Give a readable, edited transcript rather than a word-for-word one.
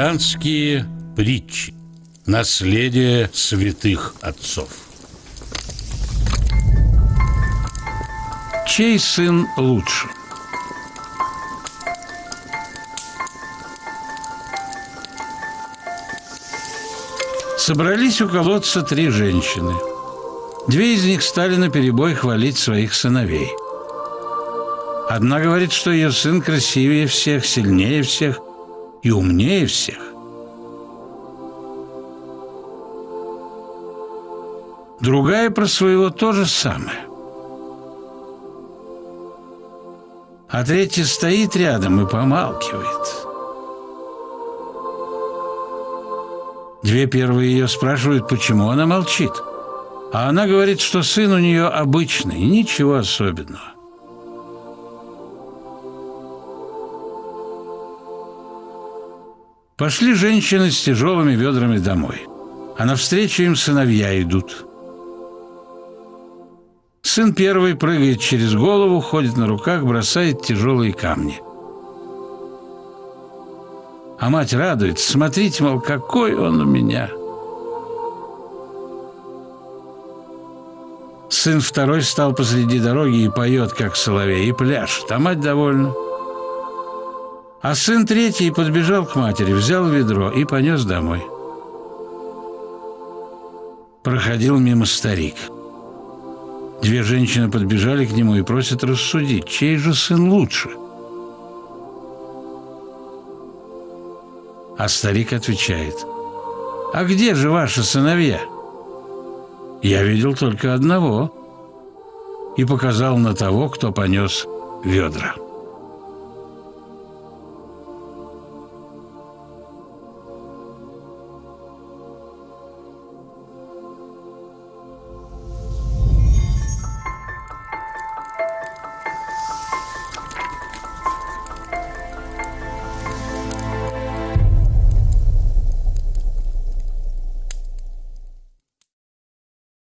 Христианские притчи. Наследие святых отцов. Чей сын лучше? Собрались у колодца 3 женщины. 2 из них стали наперебой хвалить своих сыновей. Одна говорит, что ее сын красивее всех, сильнее всех и умнее всех. Другая про своего то же самое. А третья стоит рядом и помалкивает. 2 первые ее спрашивают, почему она молчит. А она говорит, что сын у нее обычный, ничего особенного. Пошли женщины с тяжелыми ведрами домой, а навстречу им сыновья идут. Сын первый прыгает через голову, ходит на руках, бросает тяжелые камни. А мать радуется: смотрите, мол, какой он у меня. Сын второй стал посреди дороги и поет, как соловей, и пляшет, а мать довольна. А сын третий подбежал к матери, взял ведро и понес домой. Проходил мимо старик. 2 женщины подбежали к нему и просят рассудить, чей же сын лучше. А старик отвечает: «А где же ваши сыновья? Я видел только одного», и показал на того, кто понес ведра.